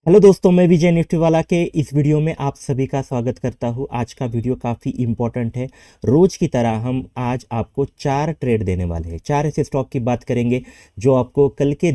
Hello दोस्तों, मैं विजय Nifty वाला के इस वीडियो में आप सभी का स्वागत करता हूं। आज का वीडियो काफ़ी इम्पोर्टेंट है। रोज की तरह हम आज आपको चार ट्रेड देने वाले हैं। चार ऐसे स्टॉक की बात करेंगे जो आपको कल के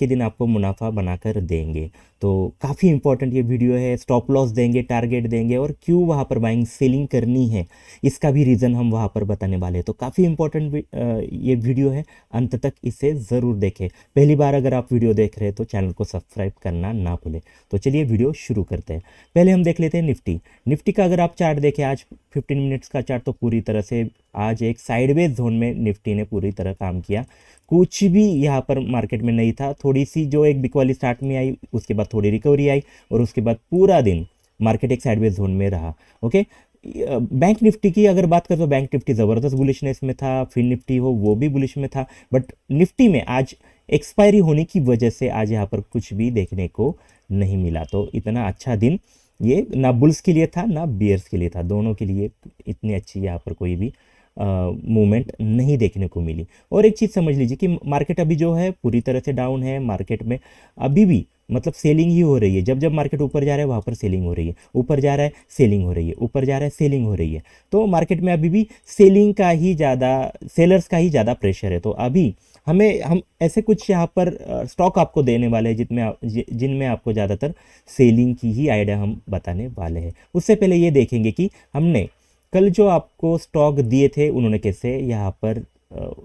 दिन आपको मुनाफा बनाकर देंगे। तो काफ़ी इंपॉर्टेंट ये वीडियो है। स्टॉप लॉस देंगे, टारगेट देंगे और क्यों वहाँ पर बाइंग सेलिंग करनी है इसका भी रीज़न हम वहाँ पर बताने वाले हैं। तो काफ़ी इंपॉर्टेंट ये वीडियो है, अंत तक इसे ज़रूर देखें। पहली बार अगर आप वीडियो देख रहे हैं तो चैनल को सब्सक्राइब करना ना भूलें। तो चलिए वीडियो शुरू करते हैं। पहले हम देख लेते हैं निफ्टी। निफ्टी का अगर आप चार्ट देखें, आज 15 मिनट्स का चार्ट, तो पूरी तरह से आज एक साइडवेज जोन में निफ्टी ने पूरी तरह काम किया। कुछ भी यहाँ पर मार्केट में नहीं था। थोड़ी सी जो एक बिक वाली स्टार्ट में आई, उसके बाद थोड़ी रिकवरी आई और उसके बाद पूरा दिन मार्केट एक साइडवेज जोन में रहा। ओके। बैंक निफ्टी की अगर बात करें तो बैंक निफ्टी ज़बरदस्त बुलिशनेस में था। फिर निफ्टी हो वो भी बुलिश में था। बट निफ्टी में आज एक्सपायरी होने की वजह से आज यहाँ पर कुछ भी देखने को नहीं मिला। तो इतना अच्छा दिन ये ना बुल्स के लिए था ना बियर्स के लिए था, दोनों के लिए इतनी अच्छी यहाँ पर कोई भी मूवमेंट नहीं देखने को मिली। और एक चीज़ समझ लीजिए कि मार्केट अभी जो है पूरी तरह से डाउन है। मार्केट में अभी भी मतलब सेलिंग ही हो रही है। जब जब मार्केट ऊपर जा रहा है वहाँ पर सेलिंग हो रही है, ऊपर जा रहा है सेलिंग हो रही है, ऊपर जा रहा है सेलिंग हो रही है। तो मार्केट में अभी भी सेलिंग का ही ज़्यादा, सेलर्स का ही ज़्यादा प्रेशर है। तो अभी हम ऐसे कुछ यहाँ पर स्टॉक आपको देने वाले हैं जिनमें आपको ज़्यादातर सेलिंग की ही आइडिया हम बताने वाले हैं। उससे पहले ये देखेंगे कि हमने कल जो आपको स्टॉक दिए थे उन्होंने कैसे यहाँ पर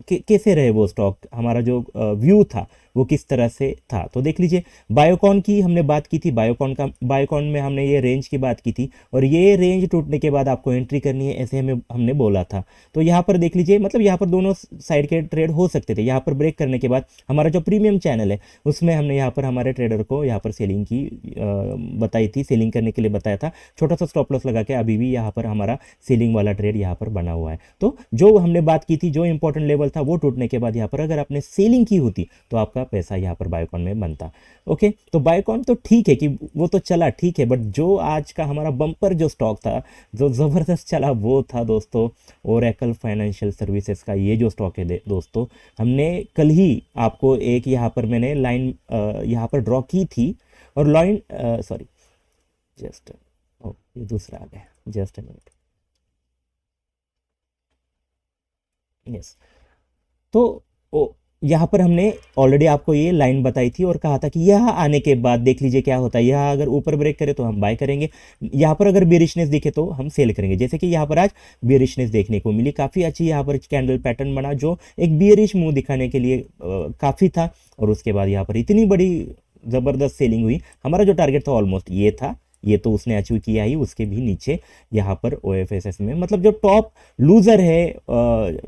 कैसे रहे वो स्टॉक, हमारा जो व्यू था वो किस तरह से था। तो देख लीजिए, बायोकॉन की हमने बात की थी। बायोकॉन में हमने ये रेंज की बात की थी और ये रेंज टूटने के बाद आपको एंट्री करनी है, ऐसे हमने बोला था। तो यहाँ पर देख लीजिए, मतलब यहाँ पर दोनों साइड के ट्रेड हो सकते थे। यहाँ पर ब्रेक करने के बाद हमारा जो प्रीमियम चैनल है उसमें हमने यहाँ पर हमारे ट्रेडर को यहाँ पर सेलिंग की बताई थी, सेलिंग करने के लिए बताया था। छोटा सा स्टॉप लॉस लगा के अभी भी यहाँ पर हमारा सेलिंग वाला ट्रेड यहाँ पर बना हुआ है। तो जो हमने बात की थी, जो इंपॉर्टेंट लेवल था वो टूटने के बाद यहाँ पर अगर आपने सेलिंग की होती तो आपका पैसा यहाँ पर बायोकॉन में बनता। ओके। तो बायोकॉन तो ठीक है कि वो तो चला, ठीक है। बट जो आज का हमारा बम्पर जो स्टॉक था, जो ज़बरदस्त चला, वो था दोस्तों ओरेकल फाइनेंशियल सर्विसेज का ये जो स्टॉक है दोस्तों। हमने कल ही आपको एक यहाँ पर मैंने लाइन यहाँ पर ड्रॉ की थी और लाइन सॉरी, जस्ट ये दूसरा आ गया, जस्ट मिनट। यस। तो ओ, यहाँ पर हमने ऑलरेडी आपको ये लाइन बताई थी और कहा था कि यह आने के बाद देख लीजिए क्या होता है। यह अगर ऊपर ब्रेक करे तो हम बाय करेंगे, यहाँ पर अगर बेरिशनेस दिखे तो हम सेल करेंगे। जैसे कि यहाँ पर आज बेरिशनेस देखने को मिली, काफ़ी अच्छी यहाँ पर कैंडल पैटर्न बना जो एक बियरिश मुंह दिखाने के लिए काफ़ी था। और उसके बाद यहाँ पर इतनी बड़ी ज़बरदस्त सेलिंग हुई। हमारा जो टारगेट था ऑलमोस्ट ये था, ये तो उसने अचीव किया ही, उसके भी नीचे यहाँ पर OFSS में मतलब जो टॉप लूज़र है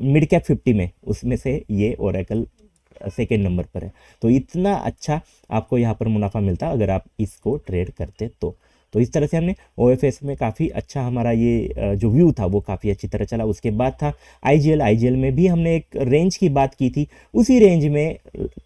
मिड कैप 50 में, उसमें से ये ओरेकल सेकेंड नंबर पर है। तो इतना अच्छा आपको यहाँ पर मुनाफा मिलता अगर आप इसको ट्रेड करते तो इस तरह से हमने OFS में काफ़ी अच्छा हमारा ये जो व्यू था वो काफ़ी अच्छी तरह चला। उसके बाद था IGL में भी हमने एक रेंज की बात की थी। उसी रेंज में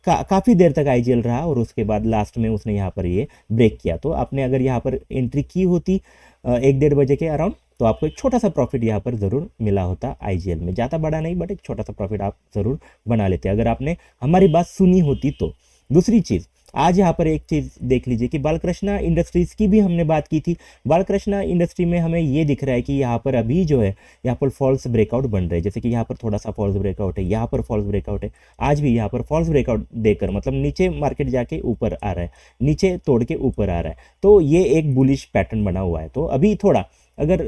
काफ़ी देर तक IGL रहा और उसके बाद लास्ट में उसने यहाँ पर ये ब्रेक किया। तो आपने अगर यहाँ पर एंट्री की होती 1-1:30 बजे के अराउंड, तो आपको एक छोटा सा प्रॉफिट यहाँ पर ज़रूर मिला होता IGL में। ज़्यादा बड़ा नहीं बट एक छोटा सा प्रॉफिट आप ज़रूर बना लेते अगर आपने हमारी बात सुनी होती तो। दूसरी चीज़, आज यहाँ पर एक चीज़ देख लीजिए कि बालकृष्णा इंडस्ट्रीज़ की भी हमने बात की थी। बालकृष्णा इंडस्ट्री में हमें ये दिख रहा है कि यहाँ पर अभी जो है यहाँ पर फॉल्स ब्रेकआउट बन रहे हैं। जैसे कि यहाँ पर थोड़ा सा फॉल्स ब्रेकआउट है, यहाँ पर फॉल्स ब्रेकआउट है। आज भी यहाँ पर फॉल्स ब्रेकआउट देकर मतलब नीचे मार्केट जाके ऊपर आ रहा है, नीचे तोड़ के ऊपर आ रहा है। तो ये एक बुलिश पैटर्न बना हुआ है। तो अभी थोड़ा अगर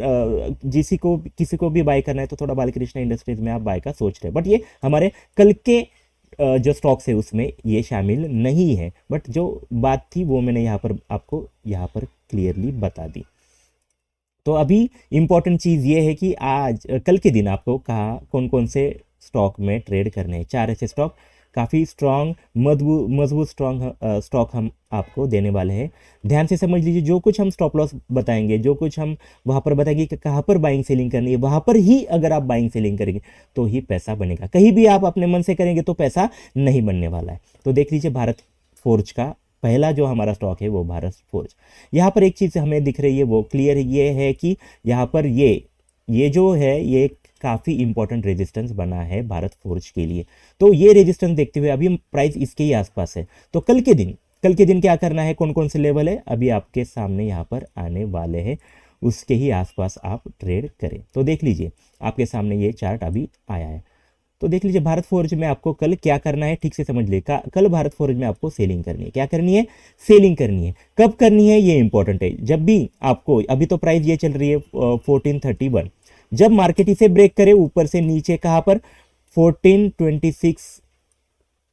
किसी को भी बाय करना है तो थोड़ा बालकृष्ण इंडस्ट्रीज में आप बाय का सोच रहे हैं। बट ये हमारे कल के जो स्टॉक्स है उसमें ये शामिल नहीं है। बट जो बात थी वो मैंने यहाँ पर आपको यहाँ पर क्लियरली बता दी। तो अभी इम्पॉर्टेंट चीज़ ये है कि आज कल के दिन आपको कहा कौन कौन से स्टॉक में ट्रेड करने हैं। चार ऐसे स्टॉक काफ़ी स्ट्रॉन्ग मजबूत स्ट्रॉन्ग स्टॉक हम आपको देने वाले हैं। ध्यान से समझ लीजिए, जो कुछ हम स्टॉप लॉस बताएंगे, जो कुछ हम वहाँ पर बताएंगे कि कहाँ पर बाइंग सेलिंग करनी है, वहाँ पर ही अगर आप बाइंग सेलिंग करेंगे तो ही पैसा बनेगा। कहीं भी आप अपने मन से करेंगे तो पैसा नहीं बनने वाला है। तो देख लीजिए, भारत फोर्ज का पहला जो हमारा स्टॉक है वो भारत फोर्ज। यहाँ पर एक चीज़ हमें दिख रही है वो क्लियर ये है कि यहाँ पर ये जो है ये काफ़ी इंपॉर्टेंट रेजिस्टेंस बना है भारत फोर्ज के लिए। तो ये रेजिस्टेंस देखते हुए अभी प्राइस इसके ही आसपास है। तो कल के दिन क्या करना है, कौन कौन से लेवल है अभी आपके सामने यहाँ पर आने वाले हैं, उसके ही आसपास आप ट्रेड करें। तो देख लीजिए आपके सामने ये चार्ट अभी आया है। तो देख लीजिए भारत फोर्ज में आपको कल क्या करना है, ठीक से समझ ले। कल भारत फोर्ज में आपको सेलिंग करनी है। क्या करनी है, सेलिंग करनी है। कब करनी है ये इंपॉर्टेंट है, जब भी आपको, अभी तो प्राइस ये चल रही है 1431, जब मार्केट इसे ब्रेक करे ऊपर से नीचे, कहाँ पर 1426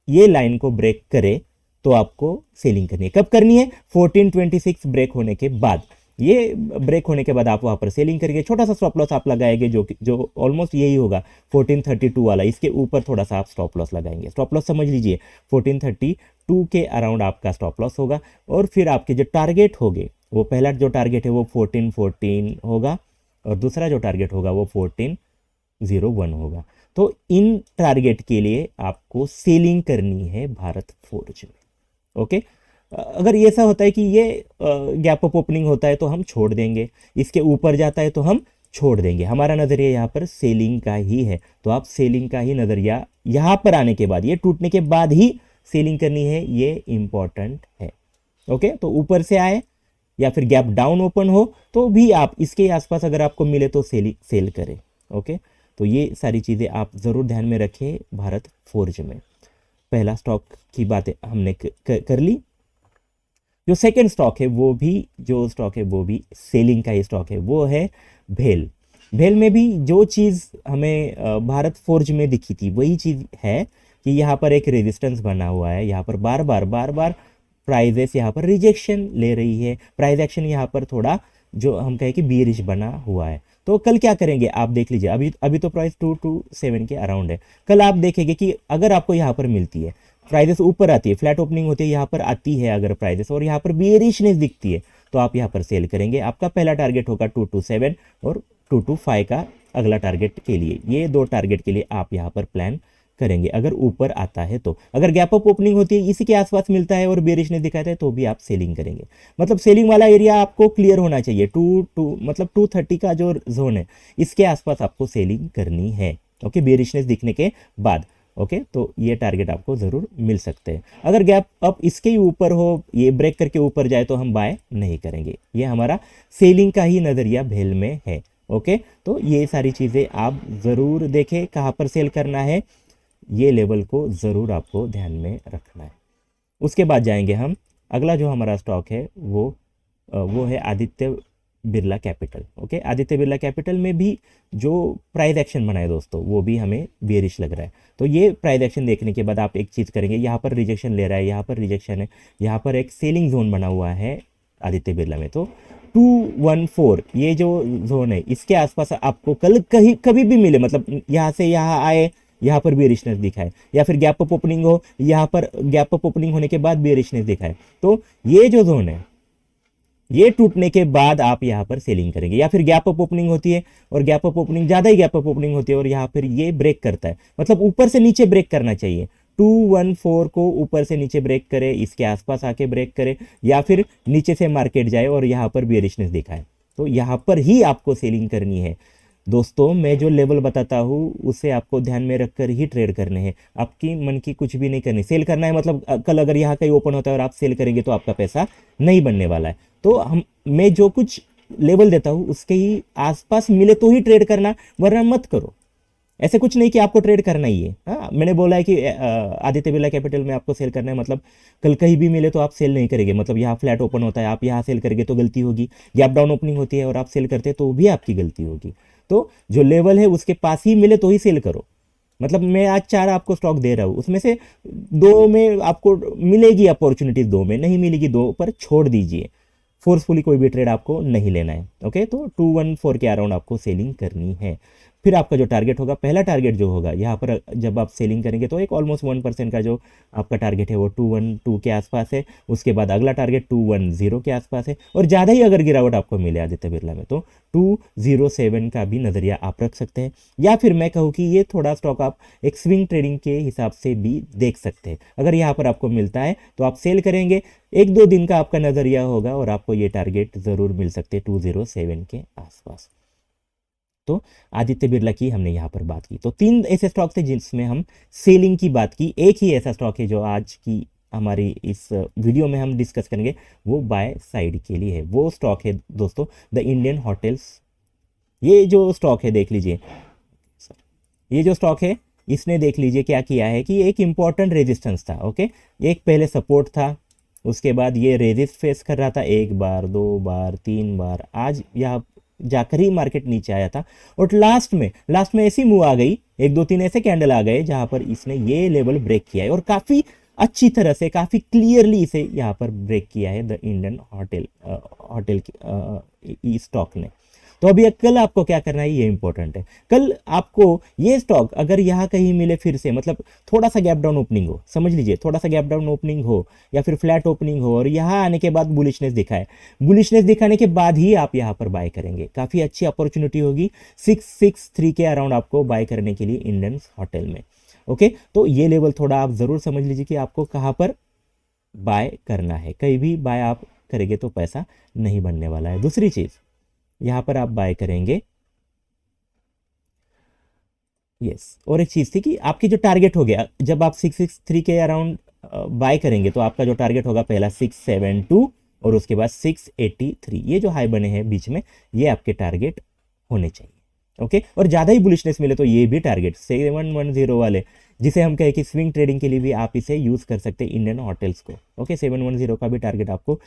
ये लाइन को ब्रेक करे तो आपको सेलिंग करनी है। कब करनी है, 1426 ब्रेक होने के बाद। ये ब्रेक होने के बाद आप वहां पर सेलिंग करेंगे। छोटा सा स्टॉप लॉस आप लगाएंगे जो ऑलमोस्ट यही होगा 1432 वाला, इसके ऊपर थोड़ा सा आप स्टॉप लॉस लगाएंगे। स्टॉप लॉस समझ लीजिए 1432 के अराउंड आपका स्टॉप लॉस होगा। और फिर आपके जो टारगेट होंगे, वो पहला जो टारगेट है वो 1414 होगा और दूसरा जो टारगेट होगा वो 1401 होगा। तो इन टारगेट के लिए आपको सेलिंग करनी है भारत फोर्ज में। ओके, अगर ये ऐसा होता है कि ये गैप अप ओपनिंग होता है तो हम छोड़ देंगे, इसके ऊपर जाता है तो हम छोड़ देंगे। हमारा नज़रिया यहाँ पर सेलिंग का ही है, तो आप सेलिंग का ही नज़रिया यहाँ पर आने के बाद, ये टूटने के बाद ही सेलिंग करनी है, ये इंपॉर्टेंट है। ओके, तो ऊपर से आए या फिर गैप डाउन ओपन हो तो भी आप इसके आसपास अगर आपको मिले तो सेल करें। ओके, तो ये सारी चीज़ें आप ज़रूर ध्यान में रखें भारत फोर्ज में। पहला स्टॉक की बातें हमने कर ली। जो सेकंड स्टॉक है वो भी सेलिंग का ही स्टॉक है, वो है भेल। भेल में भी जो चीज़ हमें भारत फोर्ज में दिखी थी वही चीज़ है कि यहाँ पर एक रेजिस्टेंस बना हुआ है, यहाँ पर बार बार प्राइजेस यहाँ पर रिजेक्शन ले रही है। प्राइस एक्शन यहाँ पर थोड़ा जो हम कहें कि बीरिश बना हुआ है। तो कल क्या करेंगे आप देख लीजिए, अभी तो प्राइस 227 के अराउंड है। कल आप देखेंगे कि अगर आपको यहाँ पर मिलती है, प्राइजेस ऊपर आती है, फ्लैट ओपनिंग होती है, यहाँ पर आती है अगर प्राइजेस और यहाँ पर बियरिशनेस दिखती है तो आप यहाँ पर सेल करेंगे। आपका पहला टारगेट होगा 227 और 225 का अगला टारगेट के लिए, ये दो टारगेट के लिए आप यहाँ पर प्लान करेंगे अगर ऊपर आता है तो। अगर गैप अप ओपनिंग होती है, इसी के आसपास मिलता है और बेरिशनेस दिखाता है तो भी आप सेलिंग करेंगे। मतलब सेलिंग वाला एरिया आपको क्लियर होना चाहिए, मतलब 230 का जो जोन है इसके आसपास आपको सेलिंग करनी है। ओके, बेरिशनेस दिखने के बाद। ओके, तो ये टारगेट आपको ज़रूर मिल सकते हैं। अगर गैप अप इसके ही ऊपर हो, ये ब्रेक करके ऊपर जाए तो हम बाय नहीं करेंगे। ये हमारा सेलिंग का ही नज़रिया भेल में है। ओके, तो ये सारी चीज़ें आप ज़रूर देखें, कहाँ पर सेल करना है, ये लेवल को ज़रूर आपको ध्यान में रखना है। उसके बाद जाएंगे हम, अगला जो हमारा स्टॉक है वो है Aditya Birla capital. Okay, Aditya Birla capital में भी जो प्राइस एक्शन बना है दोस्तों वो भी हमें बेरिश लग रहा है। तो ये प्राइस एक्शन देखने के बाद आप एक चीज़ करेंगे, यहाँ पर रिजेक्शन ले रहा है, यहाँ पर रिजेक्शन है, यहाँ पर एक सेलिंग जोन बना हुआ है आदित्य बिरला में। तो 214 ये जो जोन है इसके आसपास आपको कल कहीं कभी भी मिले, मतलब यहाँ से यहाँ आए, यहाँ पर बेरिशनेस दिखाए, या फिर गैप अप ओपनिंग हो, यहाँ पर गैप अप ओपनिंग होने के बाद बेरिशनेस दिखाए, तो ये जो जोन है ये टूटने के बाद आप यहाँ पर सेलिंग करेंगे। या फिर गैप अप ओपनिंग होती है और गैप अप ओपनिंग, ज़्यादा ही गैप अप ओपनिंग होती है और यहाँ पर ये ब्रेक करता है, मतलब ऊपर से नीचे ब्रेक करना चाहिए। 214 को ऊपर से नीचे ब्रेक करे, इसके आसपास आके ब्रेक करे, या फिर नीचे से मार्केट जाए और यहाँ पर बेरिशनेस दिखाए, तो यहाँ पर ही आपको सेलिंग करनी है। दोस्तों मैं जो लेवल बताता हूँ उसे आपको ध्यान में रखकर ही ट्रेड करने हैं, आपकी मन की कुछ भी नहीं करनी। सेल करना है मतलब कल अगर यहाँ कहीं ओपन होता है और आप सेल करेंगे तो आपका पैसा नहीं बनने वाला है। तो मैं जो कुछ लेवल देता हूँ उसके ही आसपास मिले तो ही ट्रेड करना, वरना मत करो। ऐसे कुछ नहीं कि आपको ट्रेड करना ही है। हाँ, मैंने बोला है कि आदित्य बिरला कैपिटल में आपको सेल करना है, मतलब कल कहीं भी मिले तो आप सेल नहीं करेंगे। मतलब यहाँ फ्लैट ओपन होता है, आप यहाँ सेल करेंगे तो गलती होगी, गैप डाउन ओपनिंग होती है और आप सेल करते हैं तो भी आपकी गलती होगी। तो जो लेवल है उसके पास ही मिले तो ही सेल करो। मतलब मैं आज 4 आपको स्टॉक दे रहा हूँ, उसमें से 2 में आपको मिलेगी अपॉर्चुनिटीज, 2 में नहीं मिलेगी, 2 पर छोड़ दीजिए। फोर्सफुली कोई भी ट्रेड आपको नहीं लेना है। ओके, तो 214 के अराउंड आपको सेलिंग करनी है। फिर आपका जो टारगेट होगा, पहला टारगेट जो होगा यहाँ पर जब आप सेलिंग करेंगे तो एक ऑलमोस्ट 1% का जो आपका टारगेट है वो 212 के आसपास है। उसके बाद अगला टारगेट 210 के आसपास है, और ज़्यादा ही अगर गिरावट आपको मिले आदित्य बिरला में तो 207 का भी नज़रिया आप रख सकते हैं। या फिर मैं कहूँ कि ये थोड़ा स्टॉक आप एक स्विंग ट्रेडिंग के हिसाब से भी देख सकते हैं। अगर यहाँ पर आपको मिलता है तो आप सेल करेंगे, 1-2 दिन का आपका नज़रिया होगा और आपको ये टारगेट ज़रूर मिल सकते हैं 207 के आसपास। तो आदित्य बिरला की हमने यहाँ पर बात की। तो 3 ऐसे स्टॉक थे जिसमें हम सेलिंग की बात की। एक ही ऐसा स्टॉक है जो आज की हमारी इस वीडियो में हम डिस्कस करेंगे वो बाय साइड के लिए है। वो स्टॉक है दोस्तों द इंडियन होटल्स। ये जो स्टॉक है देख लीजिए, ये जो स्टॉक है इसने देख लीजिए क्या किया है कि एक इम्पॉर्टेंट रेजिस्टेंस था। ओके, एक पहले सपोर्ट था, उसके बाद ये रेजिस्ट फेस कर रहा था 1 बार 2 बार 3 बार, आज यहाँ जाकर ही मार्केट नीचे आया था और लास्ट में ऐसी मूव आ गई, 1 2 3 ऐसे कैंडल आ गए जहां पर इसने ये लेवल ब्रेक किया है और काफ़ी अच्छी तरह से काफ़ी क्लियरली इसे यहाँ पर ब्रेक किया है द इंडियन होटल स्टॉक ने। तो अभी कल आपको क्या करना है ये इंपॉर्टेंट है। कल आपको ये स्टॉक अगर यहाँ कहीं मिले फिर से, मतलब थोड़ा सा गैप डाउन ओपनिंग हो, समझ लीजिए थोड़ा सा गैप डाउन ओपनिंग हो या फिर फ्लैट ओपनिंग हो और यहाँ आने के बाद बुलिशनेस दिखाए, बुलिशनेस दिखाने के बाद ही आप यहाँ पर बाय करेंगे, काफ़ी अच्छी अपॉर्चुनिटी होगी 663 के अराउंड आपको बाय करने के लिए इंडियन होटल में। ओके, तो ये लेवल थोड़ा आप ज़रूर समझ लीजिए कि आपको कहाँ पर बाय करना है। कहीं भी बाय आप करेंगे तो पैसा नहीं बनने वाला है। दूसरी चीज़ यहाँ पर आप बाय करेंगे, यस, और एक चीज़ थी कि आपकी जो टारगेट हो गया, जब आप 663 के अराउंड बाय करेंगे तो आपका जो टारगेट होगा पहला 672 और उसके बाद 683, ये जो हाई बने हैं बीच में ये आपके टारगेट होने चाहिए। ओके, और ज़्यादा ही बुलिशनेस मिले तो ये भी टारगेट 710 वाले, जिसे हम कहें कि स्विंग ट्रेडिंग के लिए भी आप इसे यूज़ कर सकते हैं इंडियन होटल्स को। ओके, 710 का भी टारगेट आपको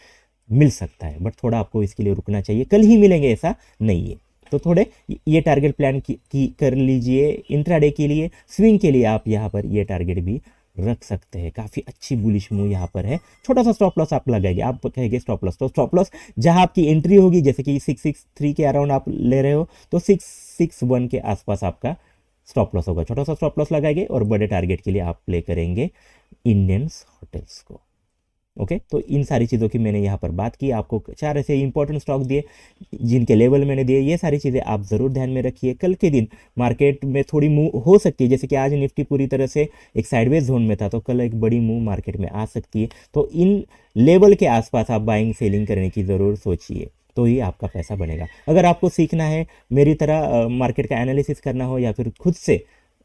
मिल सकता है, बट थोड़ा आपको इसके लिए रुकना चाहिए, कल ही मिलेंगे ऐसा नहीं है। तो थोड़े ये टारगेट प्लान की कर लीजिए इंट्राडे के लिए। स्विंग के लिए आप यहाँ पर ये टारगेट भी रख सकते हैं। काफ़ी अच्छी बुलिश मूव यहाँ पर है। छोटा सा स्टॉप लॉस आप लगाएंगे, आप कहेंगे स्टॉप लॉस, तो स्टॉप लॉस जहाँ आपकी एंट्री होगी, जैसे कि 663 के अराउंड आप ले रहे हो तो 661 के आसपास आपका स्टॉप लॉस होगा। छोटा सा स्टॉप लॉस लगाएंगे और बड़े टारगेट के लिए आप प्ले करेंगे इंडियंस होटल्स को। ओके, तो इन सारी चीज़ों की मैंने यहाँ पर बात की, आपको 4 ऐसे इंपॉर्टेंट स्टॉक दिए जिनके लेवल मैंने दिए, ये सारी चीज़ें आप ज़रूर ध्यान में रखिए। कल के दिन मार्केट में थोड़ी मूव हो सकती है, जैसे कि आज निफ्टी पूरी तरह से एक साइडवेज जोन में था, तो कल एक बड़ी मूव मार्केट में आ सकती है। तो इन लेवल के आसपास आप बाइंग सेलिंग करने की ज़रूर सोचिए, तो ही आपका पैसा बनेगा। अगर आपको सीखना है मेरी तरह मार्केट का एनालिसिस करना हो या फिर खुद से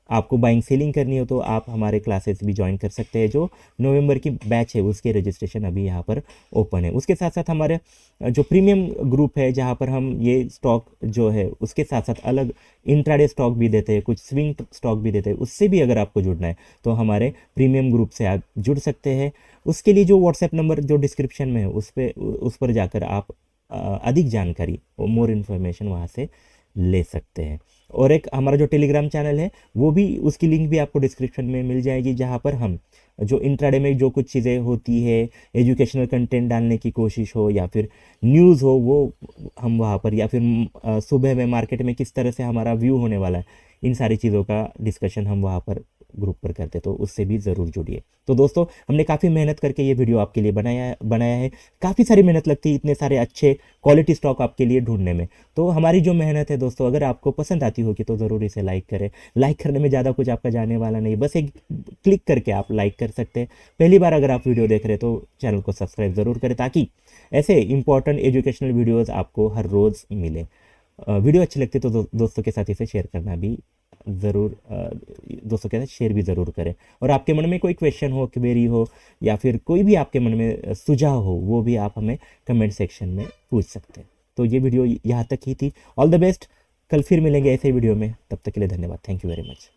आपको बाइंग सेलिंग करनी हो, तो आप हमारे क्लासेस भी ज्वाइन कर सकते हैं। जो नवंबर की बैच है उसके रजिस्ट्रेशन अभी यहाँ पर ओपन है। उसके साथ साथ हमारे जो प्रीमियम ग्रुप है जहाँ पर हम ये स्टॉक जो है उसके साथ साथ अलग इंट्राडे स्टॉक भी देते हैं, कुछ स्विंग स्टॉक भी देते हैं, उससे भी अगर आपको जुड़ना है तो हमारे प्रीमियम ग्रुप से आप जुड़ सकते हैं। उसके लिए जो व्हाट्सएप नंबर जो डिस्क्रिप्शन में है उस पर जाकर आप अधिक जानकारी और मोर इन्फॉर्मेशन वहाँ से ले सकते हैं। और एक हमारा जो टेलीग्राम चैनल है वो भी, उसकी लिंक भी आपको डिस्क्रिप्शन में मिल जाएगी, जहाँ पर हम जो इंट्राडे में जो कुछ चीज़ें होती है, एजुकेशनल कंटेंट डालने की कोशिश हो या फिर न्यूज़ हो, वो हम वहाँ पर, या फिर सुबह में मार्केट में किस तरह से हमारा व्यू होने वाला है, इन सारी चीज़ों का डिस्कशन हम वहाँ पर ग्रुप पर करते, तो उससे भी ज़रूर जुड़िए। तो दोस्तों हमने काफ़ी मेहनत करके ये वीडियो आपके लिए बनाया है। काफ़ी सारी मेहनत लगती है इतने सारे अच्छे क्वालिटी स्टॉक आपके लिए ढूंढने में। तो हमारी जो मेहनत है दोस्तों, अगर आपको पसंद आती होगी तो ज़रूर इसे लाइक करें। लाइक करने में ज़्यादा कुछ आपका जाने वाला नहीं, बस एक क्लिक करके आप लाइक कर सकते हैं। पहली बार अगर आप वीडियो देख रहे हैं तो चैनल को सब्सक्राइब ज़रूर करें, ताकि ऐसे इंपॉर्टेंट एजुकेशनल वीडियोज़ आपको हर रोज़ मिले। वीडियो अच्छी लगती है तो दोस्तों के साथ इसे शेयर करना भी ज़रूर, दोस्तों के साथ शेयर भी ज़रूर करें। और आपके मन में कोई क्वेश्चन हो, क्वेरी हो या फिर कोई भी आपके मन में सुझाव हो, वो भी आप हमें कमेंट सेक्शन में पूछ सकते हैं। तो ये वीडियो यहाँ तक ही थी। ऑल द बेस्ट, कल फिर मिलेंगे ऐसे वीडियो में, तब तक के लिए धन्यवाद। Thank you very much.